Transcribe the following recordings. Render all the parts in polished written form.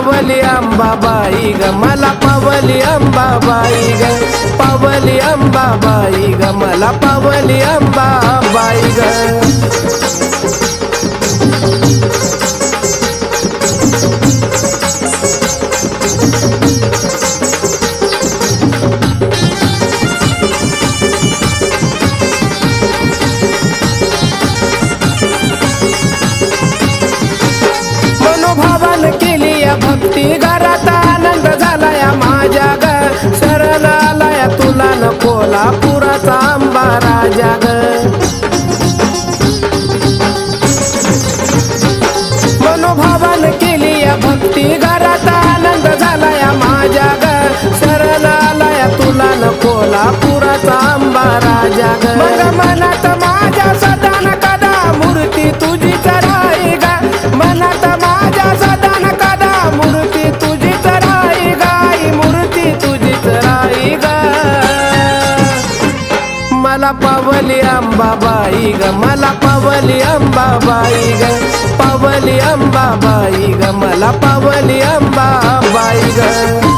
पावली अंबाबाई ग मला पावली अंबाबाई ग पावली अंबाबाई ग मला पावली अंबाबाई ग भक्ती घरात आनंद झालाय माझ्या ग शरण आलाय तुला न कोल्हापुराचा अंबा राजा ग मनोभावान केली या भक्ती घरात आनंद झालाय माझ्या ग शरण आलाय तुला न कोल्हापुराचा अंबा राजा ग मग मनात माझ्या सदा न कदा मूर्ती तुझीच राही ग मनात माझ्या सदा न कदा मूर्ती तुझीच राही गाई मूर्ती तुझीच राही ग मला पावली अंबाबाई ग मला पावली अंबाबाई ग पावली अंबाबाई ग मला पावली अंबाबाई ग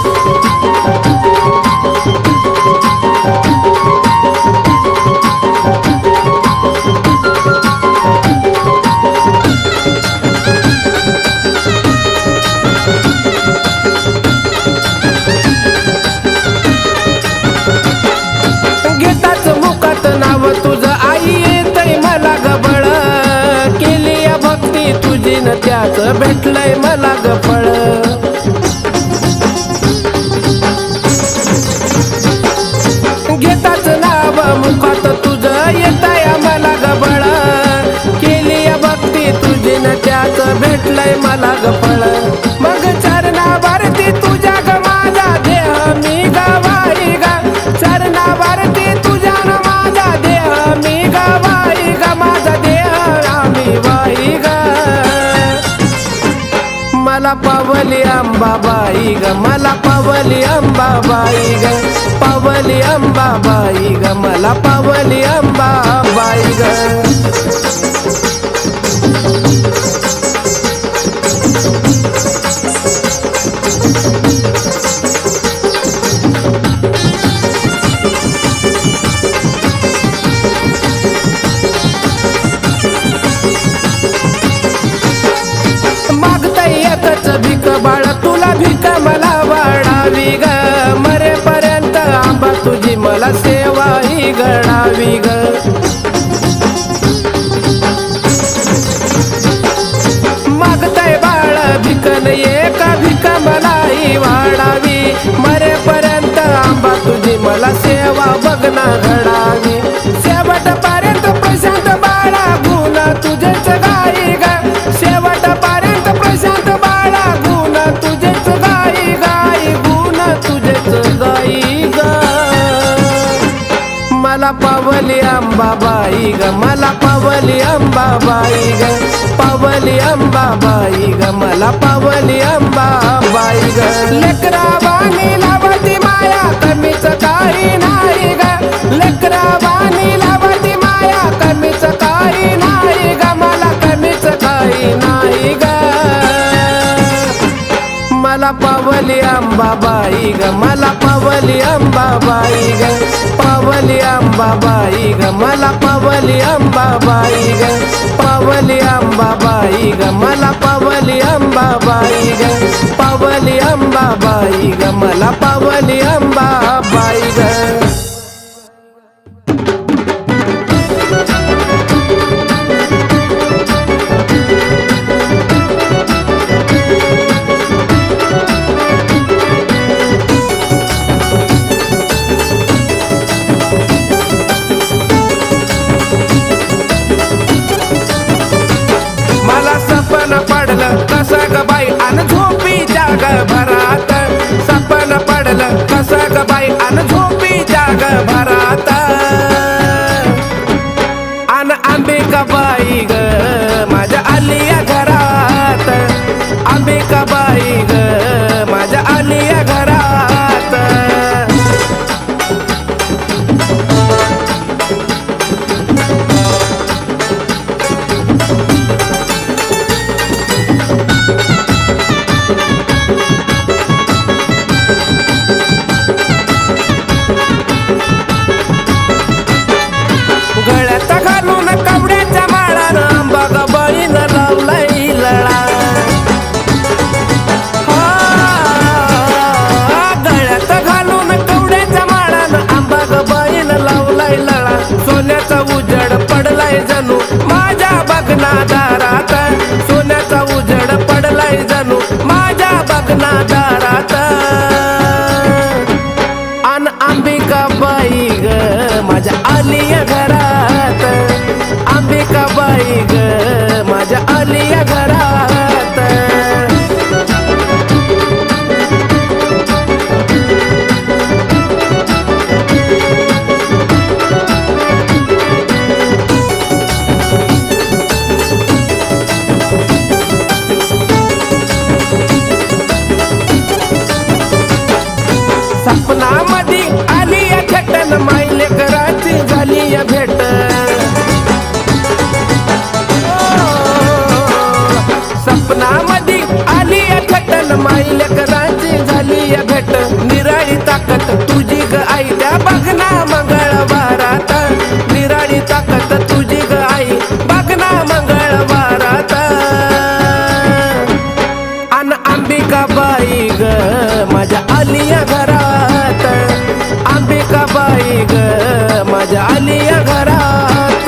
तुझं आई येतय मला गबळ केली या भक्ती तुझी न त्याच भेटलंय मला गफळ घेताच नाव मुखात तुझं येतय मला गबळ केली या भक्ती तुझी न त्याच भेटलंय मला गफळ मग चरणावरती तुझ्या ग माझा देह मी गवाई ग चरणावरती तुझ्या न माझा देह मी गवाई ग माझा देह आम्ही वाई ग मला पावली अंबाबाई ग मला पावली अंबाबाई ग पावली अंबाबाई ग मला पावली अंबाबाई ग भीक बाळ तुला भीक मला वाढावी ग मरेपर्यंत आंबा तुझी मला सेवा ही घडावी ग मागताय बाळ भिकन एक भीक मलाही वाढावी मरेपर्यंत आंबा तुझी मला सेवा बघना घडावी शेवटपर्यंत प्रशांत बाळा गुण तुझेच गाई ग शेवटपर्यंत प्रशांत बाळा गुण तुझेच गाई गाई गुण तुझेच गाई ग मला पावली अंबाबाई ग मला पावली अंबाबाई ग पावली अंबाबाई ग मला पावली अंबाबाई ग लेकरा वाणी लावती माया कमीच काही नाही ग लेकरा वाणी लावती माया कमीच काही नाही ग मला कमीच काही नाही ग मला पावली अंबाबाई ग मला पावली अंबाबाई ग पावली अंबाबाई ग मला पावली अंबाबाई ग पावली अंबाबाई ग मला पावली अंबाबाई ग पावली अंबाबाई ग मला पावली अंबाबाई ग कसं ग बाई अन झोपीच्या ग भरात सपन पडलं कसं ग बाई अन झोपीच्या ग भरात अन अंबिका बाई ग माझ्या आलिया घरात अंबिका बाई ग माझ्या आलिया घरात बाई ग माझ्या आलिया घरात. सपनामध्ये आली या थटन मायले कराची झाली या भेट. सपनामध्ये आली या थटन मायले कराची झाली या भेट. निराळी ताकद तुझी ग आई त्या बघना मंगळवारात. निराळी ताकद तुझी ग आई बघना मंगळवारात. अन अंबिका बाई ग माझ्या आलिया घरात. अंबिका बाई ग माझ्या आलिया घरात.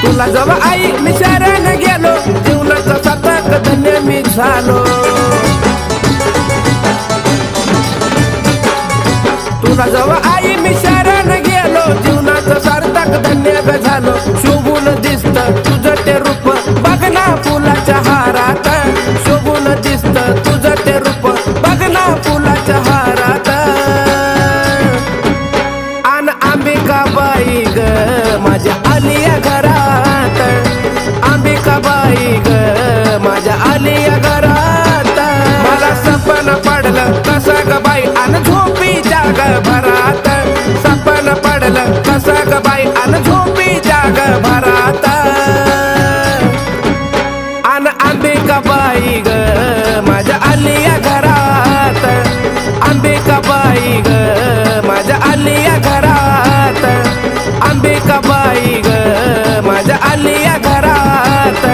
तुला जेव्हा आई मी शरण गेलो जीवनाचा शतक धन्य मी झालो. तुला जेव्हा आई मी शरण गेलो जीवनाचं सार्थक धन्य झालो. शोभून दिसत तुझं ते रूप बघना फुलाच्या हारात. शोभून दिसत तुझं ते रूप बघना फुलाच्या हारात. अन अंबिका बाई ग माझ्या आलिया घरात. अंबिका बाई ग माझ्या आलिया घरात. मला सपन पडलं कसं ग बाई अन झोपी जाग भरात. सपन पडलं कसं ग बाई अन झोपी जाग भरात. अन अंबिका बाई ग माझ्या आलिया घरात. अंबिका बाई ग माझ्या आलिया घरात. अंबिका बाई ग माझ्या आलिया घरात.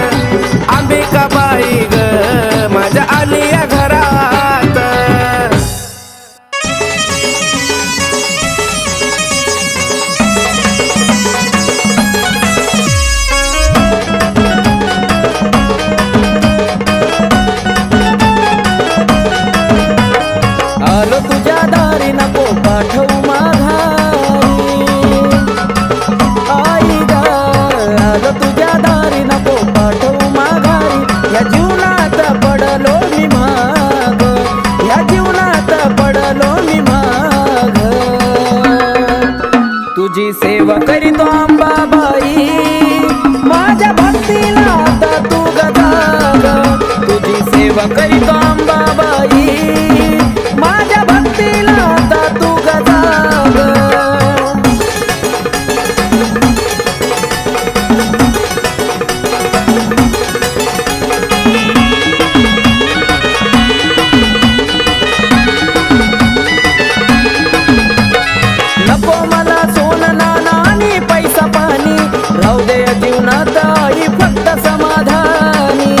अंबिका बाई ग माझ्या आलिया घरात. आलो तुझ्या दारी नको पाठवू माघारी. आई ग आलो तुझ्या दारी नको पाठवू माघारी. या जीवनात पडलो मी माग. या जीवनात पडलो मी माग. तुझी सेवा करीतो अंबाबाई माझ्या भक्तीला आता तू गजाग. तुझी सेवा करीतो अंबाबाई माझ्या भक्तीला आता तू गजाग. नको मला सोनं नाणं आणि पैसा पाणी. राहू दे या जीवनात आई फक्त समाधानी.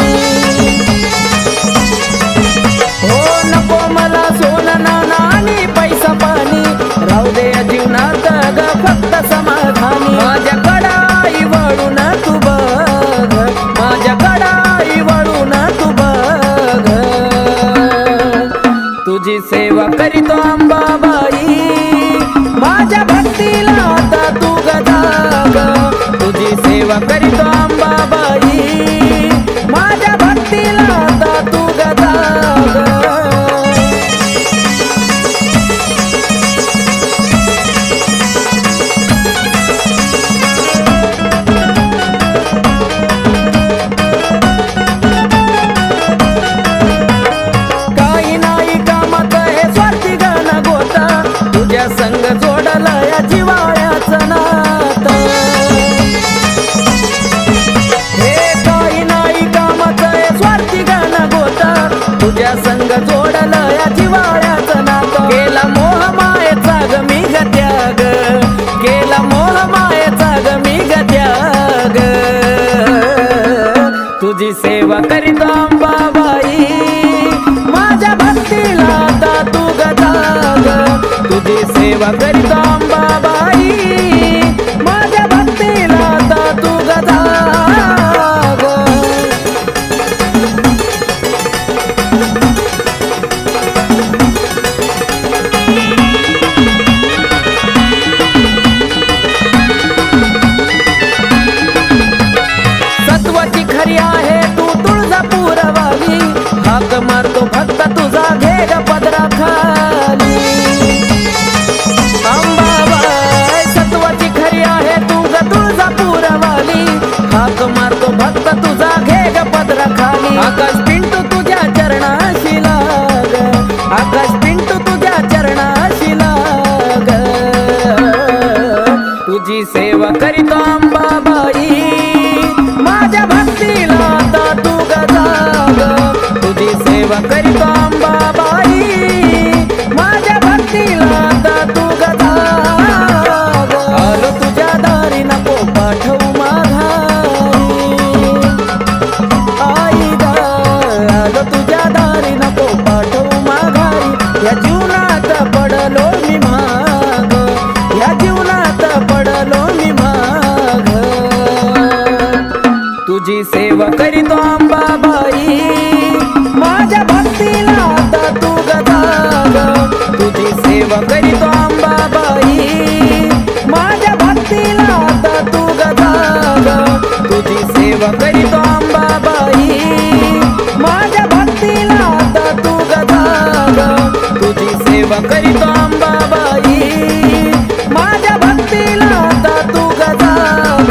हो नको मला सोनं नाणं आणि पैसा पाणी. राहू दे या जीवनात ग फक्त समाधानी. माझ्या कडाई वळून तू बघ. माझ्या कडाई वळून तू बघ. तुझी सेवा करीतो अंबाबाई माझ्या भक्तीला आता तू गजाग. तुझी सेवा करीतो अंबाबाई माझ्या भक्तीला आता तू गजाग. काही नाही कामात हे स्वार्थी गाणं गोता. तुझ्या संग जोडला या जिवाळ्याचं नातं. हे काही नाही कामात हे स्वार्थी गाणं गोता. तुझ्या संग जोडला या जिवाळ्याचं नातं. केला मोह मायेचा ग मी ग त्याग. केला मोह मायेचा ग मी ग त्याग. तुझी सेवा करीतो अंबाबाई माझ्या भक्तीला आता तू गजाग. तुझी सेवा करीतो अंबाबाई तुझी सेवा करीतो अंबाबाई, माझ्या भक्तीला आता तू गजाग. तुझी सेवा करीतो अंबाबाई, माझ्या भक्तीला आता तू गजाग. आलो तुझ्या दारी नको पाठवू माघारी, आई ग आलो तुझ्या दारी नको पाठवू माघारी. या जीवनात पडलो मी माग, या जीवनात पडलो मी माग. तुझी सेवा करीतो अंबाबाई, माझ्या भक्तीला आता तू गजाग. तुझी सेवा करीतो अंबाबाई, माझ्या भक्तीला आता तू गजाग. तुझी सेवा करीतो अंबाबाई, माझ्या भक्तीला आता तू गजाग. तुझी सेवा करीतो अंबाबाई, माझ्या भक्तीला आता तू गजाग.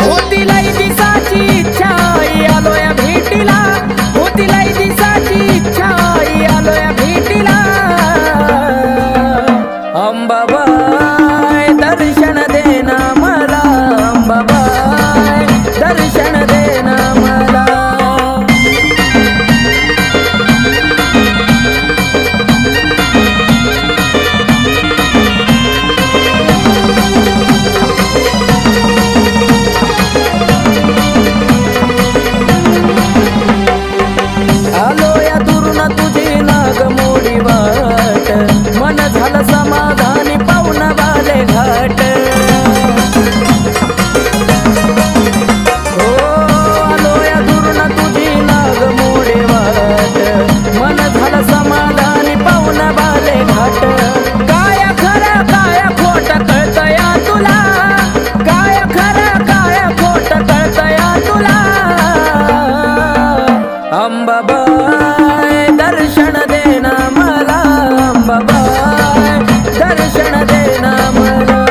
होतीलाई दिसाची इच्छा आलोया भेटीला, होतीलाई दिसाची इच्छा आलोया भेटीला. अंबाबाई दर्शन देना मला, अंबाबाई दर्शन देना मला. आलो या दुरून तुझी नाग मोडी वाट, मन झालं समाधानी पाहुण बाले घाट. हो आलो या दुरून तुझी नाग मोडी वाट, मन झालं समाधानी पाहुण बाले घाट. काय खरं काय खोट कळतया तुला, काय खरं काय खोट कळतया तुला. अंबाबाई दर्शन देना मला, अंबाबाई दर्शन देना मला.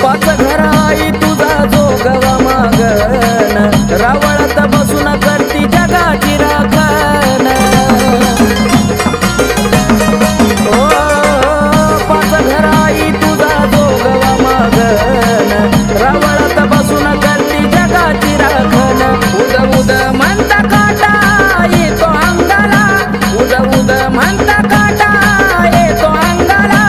पाच घराई तुझा जोगवा मागन, रावळात बसून करती जगाची राखण. ओ पाच घराई तुझा जोगवा मागन, रावळात बसून करती जगाची राखण. उद उद म्हणता काटा येतो अंगाला, उद उद म्हणता काटा येतो अंगाला.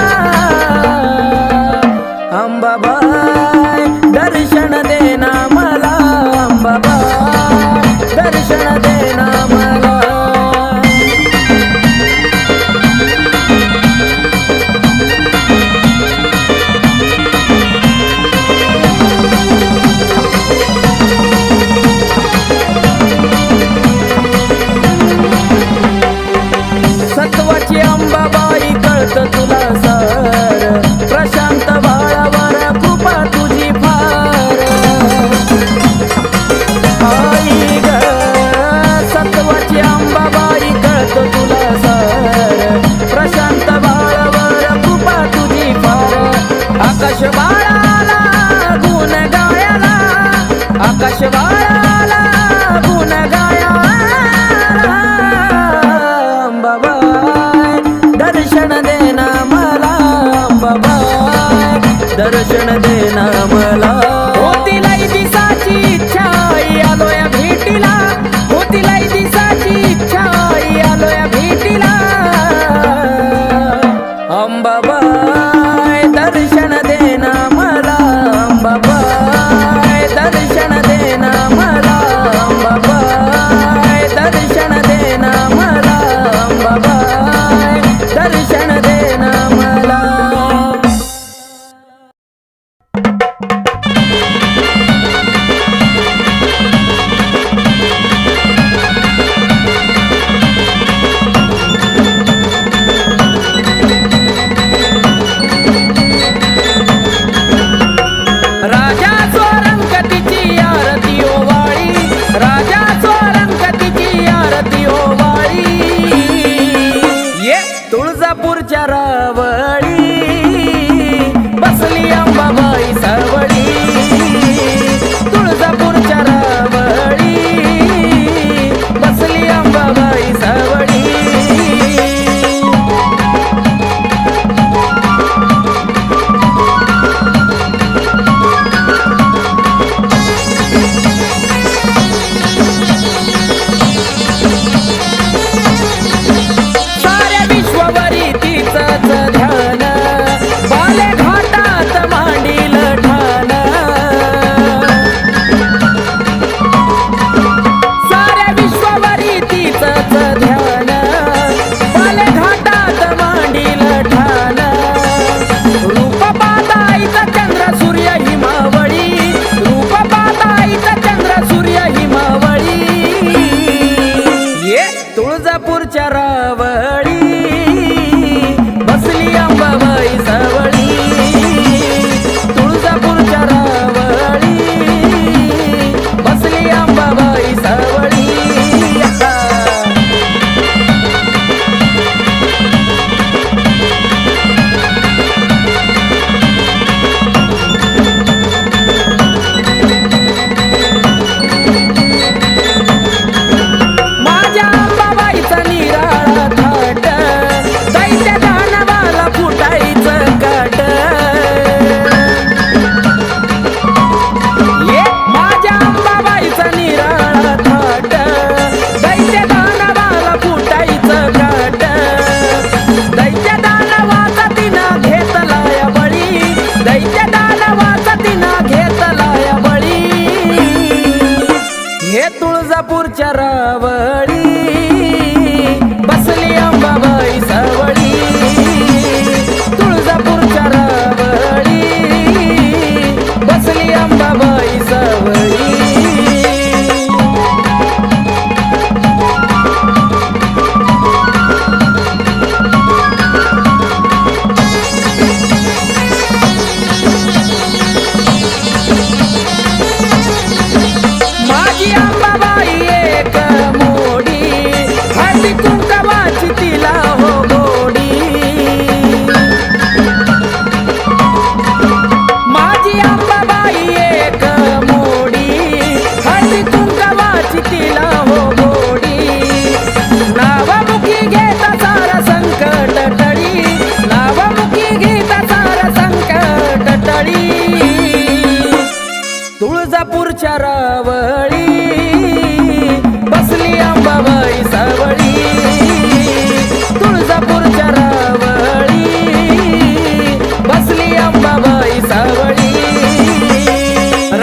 अंबाबाई दर्शन देना मला, अंबाबाई दर्शन देना मला. सत्वाची अंबाबाई कळत तुला सार, प्रशांत बाळावर कृपा तुझी फार. आई ग सत्वाची अंबाबाई कळत तुला सार, प्रशांत बाळावर कृपा तुझी फार. आकाश बाळाला गुण गायला, आकाश बाळाला गुण गायला. अंबाबाई दर्शन देना मला, अंबाबाई दर्शन देना मला. होतीलाई दिसाची इच्छा आलोया भेटीला, होतीलाई दिसाची इच्छा आलोया भेटीला. अंबाबाई दर्शन देना मला, अंबाबाई दर्शन देना मला, अंबाबाई दर्शन देना मला, अंबाबाई दर्शन देना मला. तुळजापूरच्या रावळी बसली अंबाबाई सावळी. तुळजापूरच्या रावळी बसली अंबाबाई सावळी. साऱ्या विश्वावरी तिचंच ध्यान, बाले घाटात मांडील ठाण. साऱ्या विश्वावरी तिचंच ध्यान, बाले घाटात मांडील ठाण. रूप पाहताईचा चंद्र सूर्य हिमावळी, रूप पाहताईचा चंद्र सूर्य हिमावळी. ये तुळजापूरच्या रावळी बसली अंबाबाई सावळी. तुळजापूरच्या रावळी बसली अंबाबाई सावळी. माझ्या अंबाबाईचा निराळा थाट, दैत्य दानवाला फुटायचं काट. ये माझ्या अंबाबाईचा निराळा थाट, दैत्य दानवाला फुटायचं काट. दैत्य दानवाचा तिनं घेतलाय बळी, दैत्य दानवाचा तिनं घेतलाय बळी. हे तुळजापूरच्या रावळी बसली अंबाबाई सावळी. तुळजापूरच्या रावळी बसली अंबाबाई सावळी. माझी अंबाबाई एक मोडी, हळदी कुंकवाची तिला हो गोडी. माझी अंबाबाई एक मोडी, हळदी कुंकवाची तिला हो गोडी. नावमुखी घेता सारा संकट टळी, नावमुखी घेता सारा संकट टळी. तुळजापूरच्या रावळी बसली अंबाबाई सावळी. तुळजापूरच्या रावळी बसली अंबाबाई सावळी.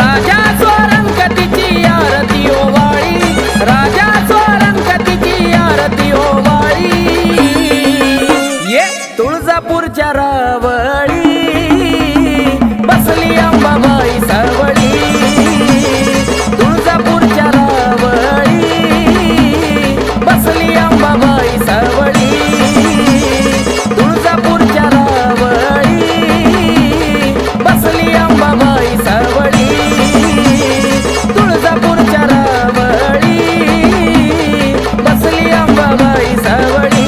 राजा स्वरंगतीची आरती ओवाळी, राजा स्वरंगतीची आरती ओवाळी. ये तुळजापूरच्या रावळी बसली अंबाबाई सावळी. तुळजापूरच्या रावळी बसली अंबाबाई सावळी. तुळजापूरच्या रावळी बसली अंबाबाई सावळी. तुळजापूरच्या रावळी बसली अंबाबाई सावळी.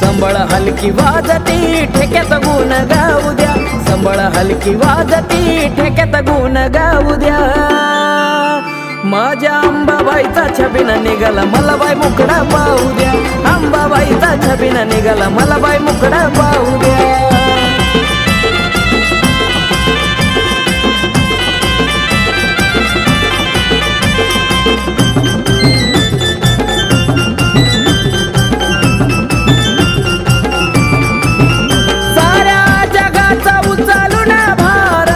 संबळ हलकी वाजती ठेक्यात गुण गाऊ द्या, संबळ हलकी वाजती ठेक्यात गुण गाऊ द्या. माझ्या अंबाबाईचा छबिना निघाला मला बाई मुकडा पाहू द्या. अंबाबाईचा छबिना निघाला मला बाई मुकडा पाहू द्या. साऱ्या जगाचा उचलून भार,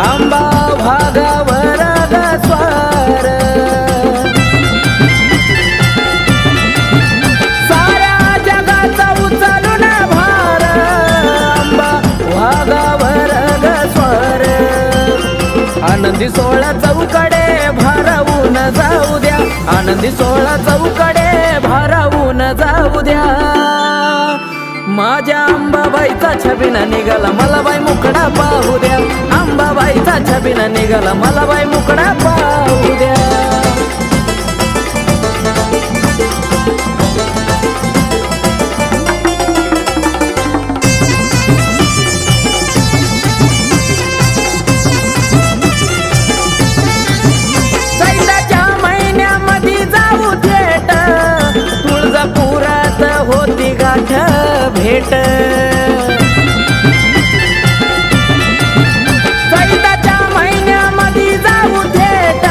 अंबा भागावर ग स्वार. साऱ्या जगाचा उचलून भार, अंबा भागावर ग स्वार. आनंदी सोहळा चौकडे भारावून जाऊ द्या, आनंदी घरातली 16 चौकडे भारावून जाऊ द्या. माझ्या अंबाबाईचा छबिना निघाला मला बाई मुकडा पाहू द्या. अंबाबाईचा छबिना निघाला मला बाई मुकडा पाहू द्या. चैत्राच्या महिन्यामध्ये जाऊ थेट तुळजापुरात होती गाठ भेट. चैत्राच्या महिन्यामध्ये जाऊ थेट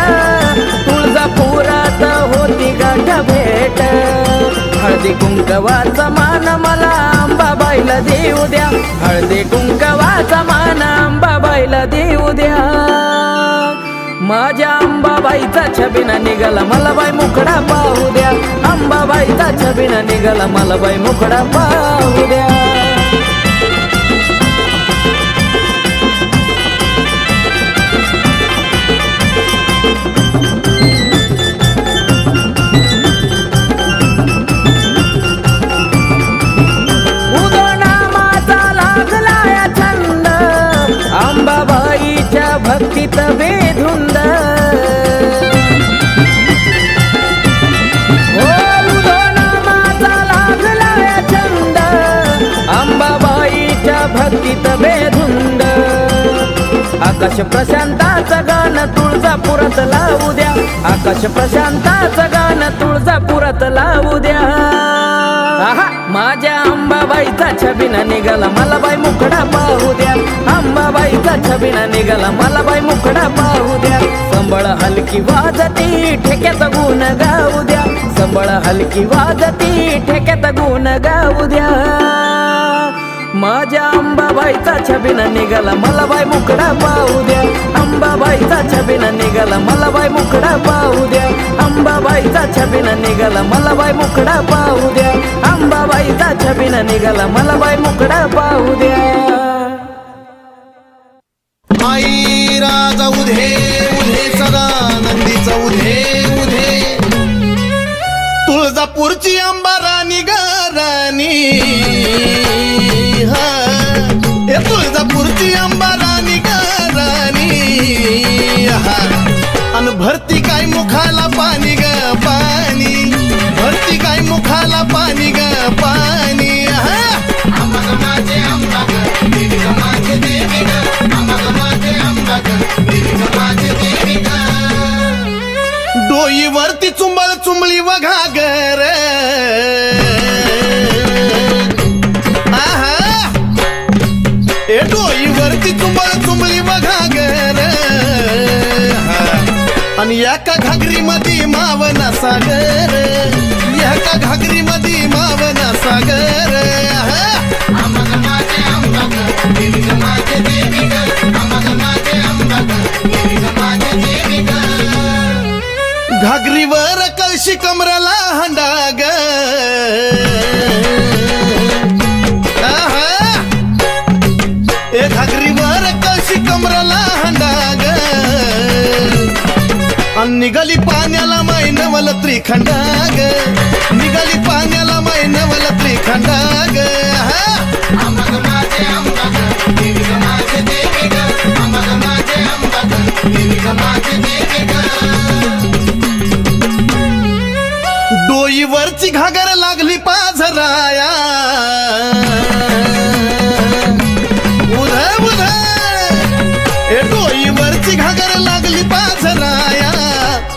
तुळजापुरात होती गाठ भेट. हळदी कुंकवाचा मान मला अंबाबाईला देऊ द्या. हळदी कुंकवाचा मान अंबाबाईला देऊ द्या. माझ्या अंबाबाईचा छबिना निघाला मला बाई मुकडा पाहू द्या. अंबाबाईचा छबिना निघाला मला बाई मुकडा पाहू द्या. उदोनामाचा लागलाय छंद अंबाबाईच्या भक्तीत बेधुंद. भक्तीत बेधुंद. आकाश प्रशांताचं गाणं तुळजापुरात लावू द्या. आकाश प्रशांताचं गाणं तुळजापुरात लावू द्या. माझ्या अंबाबाईचा छबिना निघाला मला बाई मुकडा पाहू द्या. अंबाबाईचा छबिना निघाला मला बाई मुकडा पाहू द्या. संबळ हलकी वाजती ठेक्यात गुण गाऊ द्या. संबळ हलकी वाजती ठेक्यात गुण गाऊ द्या. माझ्या अंबाबाईचा छबिना निघाला मला बाई मुकडा पाहू द्या. अंबाबाईचा छबिना निघाला मला बाई मुकडा पाहू द्या. अंबाबाईचा छबिना निघाला मला बाई मुकडा पाहू द्या. अंबाबाईचा छबिना निघाला मला बाई मुकडा पाहू द्या. आई राजा उधे उधे सदा नंदीचा उधे उधे. तुळजापूरची अंबा राणी ग राणी. तुळजापूरची अंबा राणी ग राणी. अन भरती काय मुखाला पाणी ग पाणी. भरती काय मुखाला पाणी ग पाणी. डोईवरती चुंबळ चुंबळी वघागर. डोईवरती चुंबळ चुंबळी वघागर. आणि एका घागरी मध्ये मावना सागर. एका घागरी मध्ये मावना सागर. घागरीवर कळशी कमराला हंडाग. घागरीवर कळशी कमराला हंडाग. निघाली पाण्याला मैनवल त्रिखंडाग. निघाली पाण्याला मैनवल त्रिखंडाग. डोईवरची घागर लागली पाझराया. उध उध डोईवरची घागर लागली पाझराया.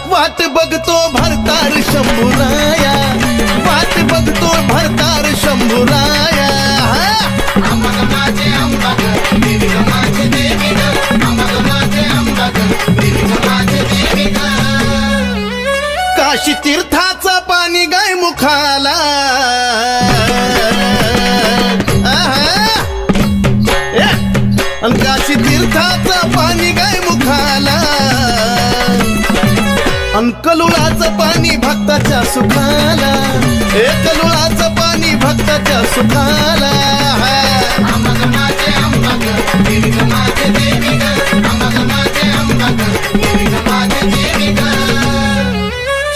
वाट बघतो भरतार शंभूराया. वाट बघतो भरतार शंभूराया. काशी तीर्थाचं पाणी गाय मुखाला. काशी तीर्थाचं पाणी गाय मुखाला. कलुळाचं पाणी भक्ताच्या सुखाला. कलुळाचं पाणी भक्ताच्या सुखाला.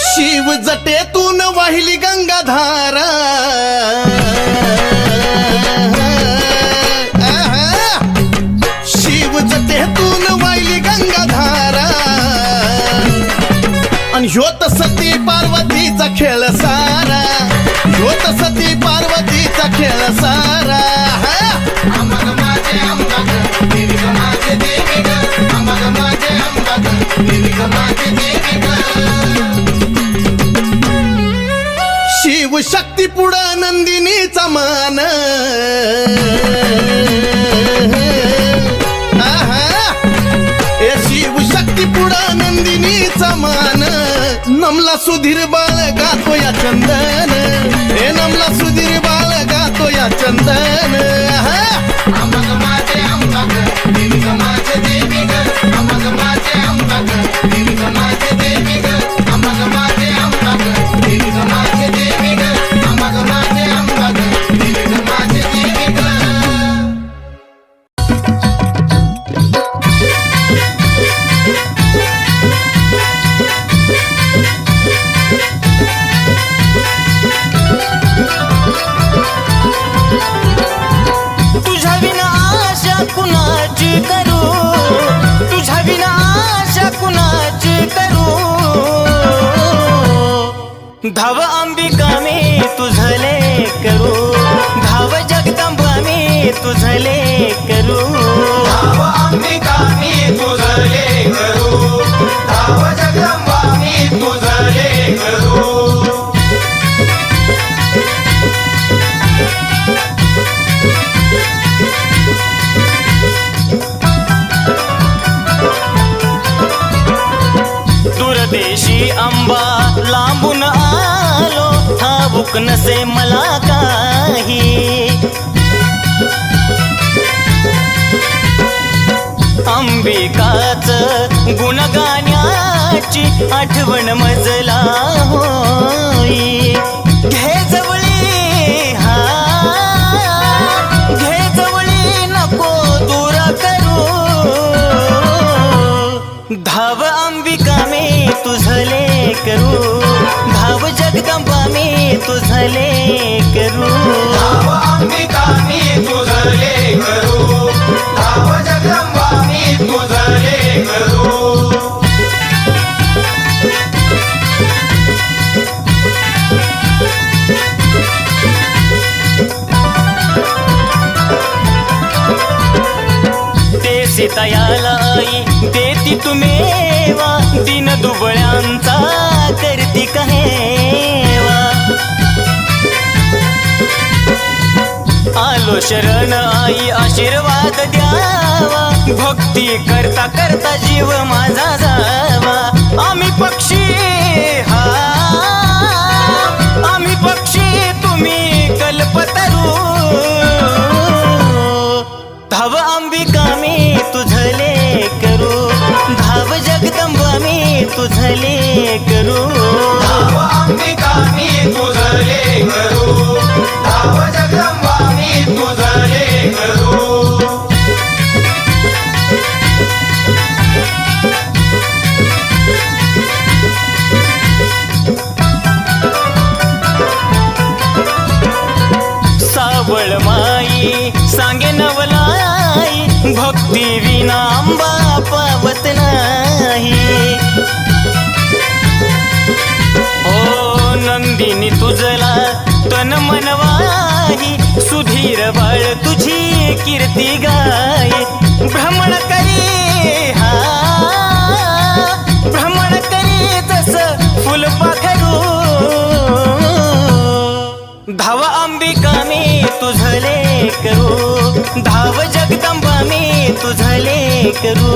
शिव वाहिली गंगाधारा शिव जटेतून वाहिली गंगाधारा आणि ह्योत सती पार्वतीचा खेळ सारा ह्योत सती पार्वतीचा खेळ सारा अमग माझे अंबग देवी ग माझे देवी ग अमग माझे अंबग देवी ग माझे देवी ग शिव शक्ती पुढं नंदिनीचा मान ए शिव शक्ती पुढं नंदिनीचा मान नमला सुधीर बाळ गातो या चंदन ए नमला सुधीर बाळ गातो या चंदन अमग माझे अंबग देवी ग माझे देवी ग अमग माझे अंबग देवी ग माझे देवी ग अमग माझे अंबग देवी ग माझे देवी ग अमग माझे अंबग देवी ग माझे देवी ग तुझ्या विना आशा कुणाची करू तुझ्या विना आशा कुणाची करू धाव अंबिका मी तुझले करू धाव जगदंबा मी तुझले करू धाव अंबिका मी तुझले करू धाव जगदंबा मी तुझले करू दूरदेशी अंबा लांबून आलो ठाऊक नसे मला काही अंबिकाच गुणगाण्याची आठवण मजला होई घे जवळी हा घे जवळी नको दूर करू धाव अंबिका मी तुझले करू धाव जगदंबा मी तुझले करू धाव अंबिका मी तुझले करू धाव जगदंबा मी तुझले करू ते सीतायाला आई देती तुम्हेवा दिन दुबळ्यांचा करती कहेवा आलो शरण आई आशीर्वाद द्यावा भक्ती करता करता जीव माझा जावा आम्ही पक्षी हा आम्ही पक्षी तुम्ही कल्पतरू धाव अंबिका मी तुझले करू धाव जगदंबा मी तुझले करू धाव अंबिका मी तुझले करू धाव जगदंबा मी तुझले करू सावळ माई सांगे नवलाई भक्ती विना अंबा पावत नाही ओ नंदिनी तुझला तन मनवाही सुधीर बाळ तुझी कीर्ती गाय भ्रमण करी हा भ्रमण करी तस फुलपाखरू धाव अंबिका मी तुझले करू धाव जगदंबा मी तुझले करू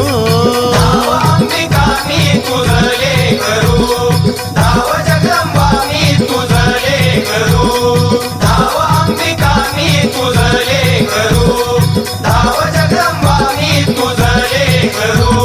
धाव अंबिका मी तुझले करू धाव जगदंबा मी तुझले करू धाव अंबिका मी तुझले करू धाव जगदंबा मी तुझले करू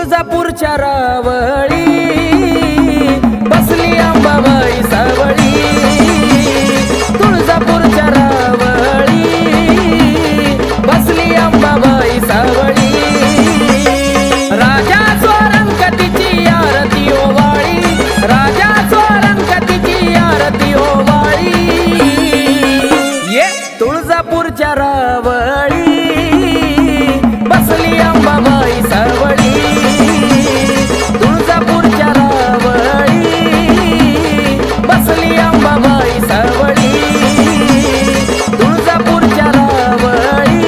तुळजापूरच्या रावळी बसली अंबाबाई सावळी. तुळजापूरच्या रावळी बसली अंबाबाई सावळी. राजा स्वरंगतीची आरती ओवाळी, राजा स्वरंगतीची आरती ओवाळी. ये तुळजापूरच्या रावळी बसली अंबाबाई सावळी. तुळजापूरच्या रावळी बसली अंबाबाई सावळी. तुळजापूरच्या रावळी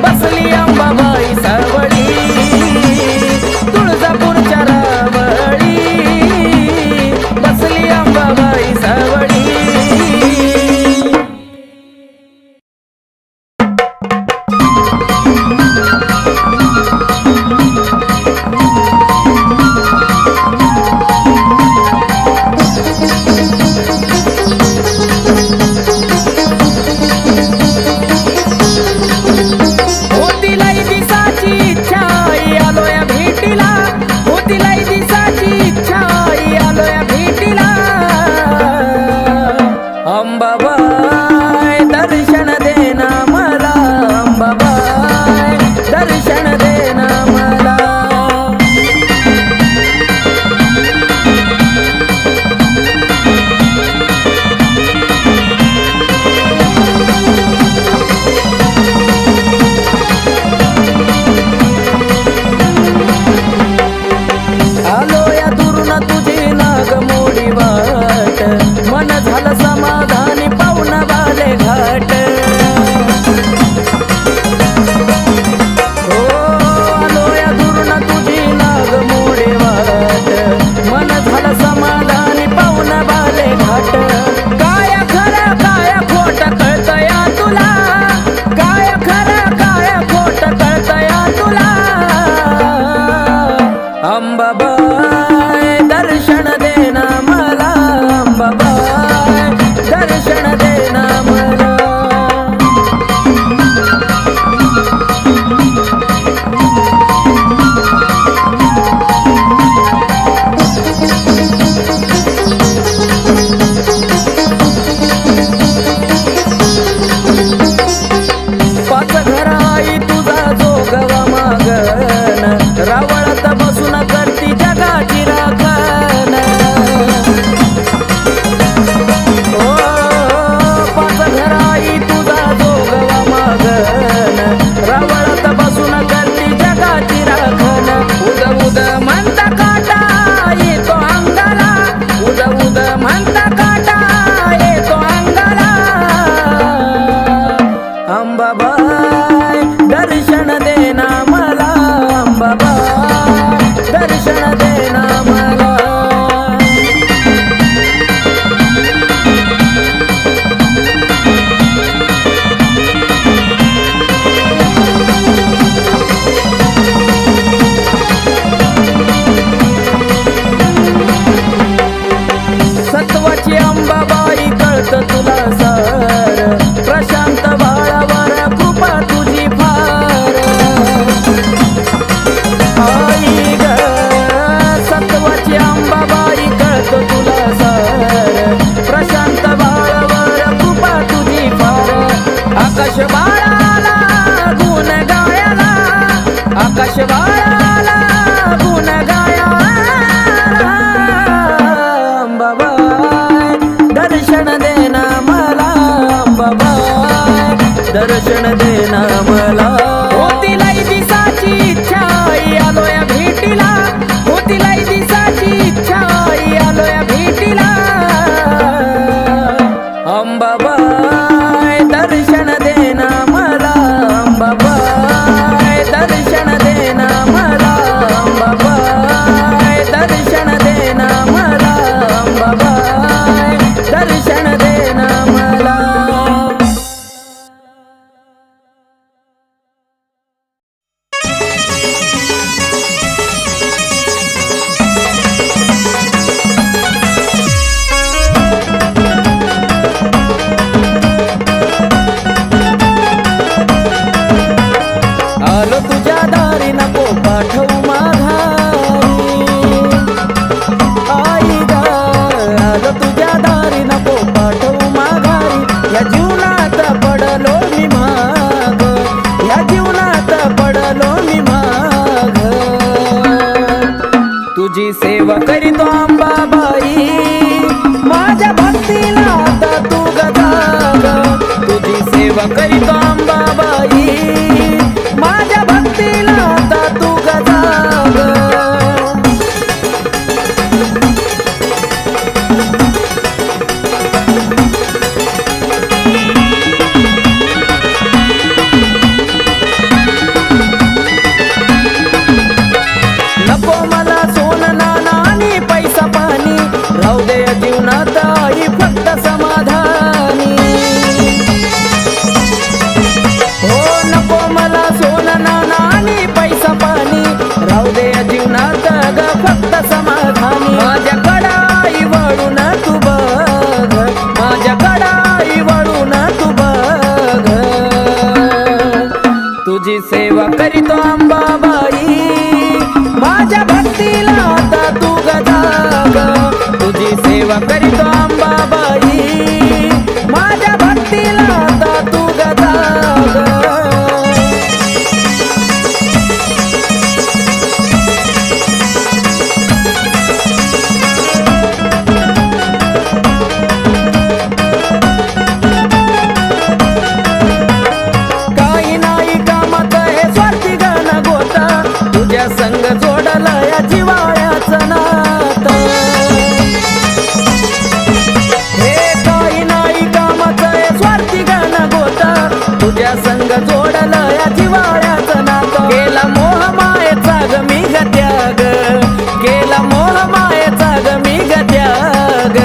बसली अंबाबाई सावळी. तुळजापूरच्या रावळी बसली अंबाबाई सावळी. होतीलाई दिसाची इच्छा आई आलोय भेटीला. होतीलाई दिसाची इच्छा आई आलोय भेटीला. अंबाबाई दर्शन देना मला, अंबाबाई दर्शन देना मला. आलो या दुरून तुझी नागमोडी वाट, मन झालं समाधानी पाहुणा बाले घाट. हो आलो या दुरून तुझी नागमोडी वाट, मन झालं समाधानी पाहुणा बाले घाट. काय खरं काय खोट कळतंय तुला, काय खरं काय खोट कळतंय तुला. अंबाबाई दर्शन देना मला, अंबाबाई दर्शन देना मला. पाच घर आई तुझा जोगवा मागन, रावळात बसून करती जगाची राखण. ओ पाच घर आई तुझा जोगवा मागन, रावळात बसून करती जगाची राखण. उद उद म्हणता काटा येतो अंगाला, उद उद म्हणता काटा येतो अंगाला. अंबाबाई दर्शन देना मला, अंबाबाई दर्शन देना मला. सत्वाची अंबाबाई कळत तुला सार, प्रशांत बाळावर कृपा तुझी फार. आई ग माघारी आई ग आलो तुझ्या दारी नको पाठवू माघारी या जीवनात पडलो मी माग या जीवनात पडलो मी माग तुझी सेवा करीतो अंबाबाई माझ्या भक्तीला आता तू गजाग तुझी सेवा करीतो अंबाबाई माझ्या भक्तीला आता तू गजाग नको मला सोनं नाणं आणि पैसा पाणी राहू दे या जीवनात आई फक्त समाधानी हो नको मला सोनं नाणं आणि पैसा पाणी राहू दे या जीवनात ग फक्त समाधानी माझ्याकडं आई वळून तू बघ माझ्याकडं आई वळून तू बघ तुझी सेवा करीतो अंबाबाई माझ्या भक्तीला आता तू गजाग तुझी सेवा करीतो अंबाबाई माझ्या भक्तीला आता तू गजाग काही नाही कामात हे स्वार्थी गण गोता तुझ्या संग जोडला या जिवाळ्याचं नातं हे काही नाही कामाचं हे स्वार्थी गण गोता तुझ्या संग जोडला या जिवाळ्याचं नातं केला मोह मायेचा ग मी ग त्याग केला मोह मायेचा ग मी ग त्याग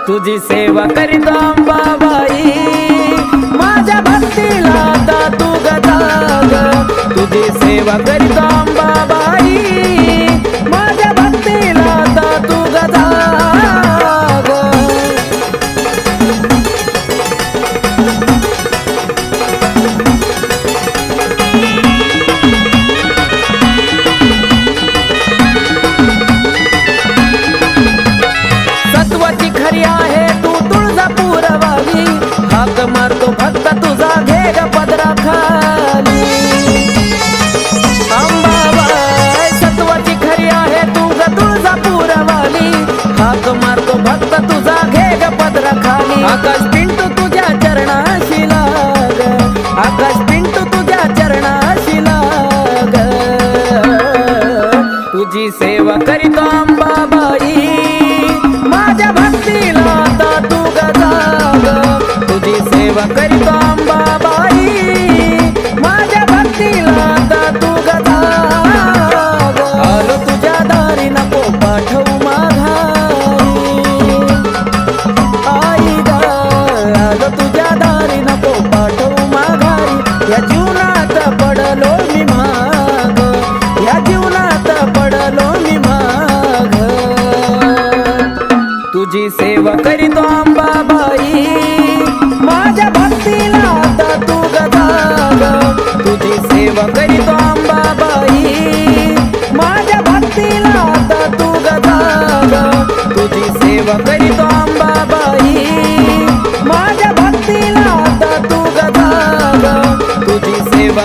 तुझी सेवा करीतो अंबाबाई माझ्या भक्तीला आता तू गजाग तुझी सेवा करीतो अंबाबाई माझ्या भक्तीला आता तू गजाग सत्वाची खरी आहे तू तुळजापूरवाली हाक मारतो फक्त तुझा घे ग पदरा खाली अंबाबाई सत्वाची खरी आहे तू ग तुळजापूरवाली हाक मारतो फक्त तुझा घे ग पदरा खाली आकाश पिंटू तुझ्या चरणाशी लाग आकाश पिंटू तुझ्या चरणाशी लाग तुझी सेवा करीतो अंबाबाई माझ्या भक्तीला आता तू गजाग तुझी सेवा करीतो अंबाबाई माझ्या भक्तीला आता तू गजाग आलो तुझ्या दारी नको पाठवू माघारी आई ग आलो तुझ्या दारी नको पाठवू माघारी या जीवनात पडलो मी माग या जीवनात पडलो मी माग तुझी सेवा करीतो अंबाबाई माझ्या भक्तीला आता तू गजाग तुझी सेवा करीतो अंबाबाई माझ्या भक्तीला आता तू गजाग तुझी सेवा करीतो अंबाबाई माझ्या भक्तीला आता तू गजाग तुझी सेवा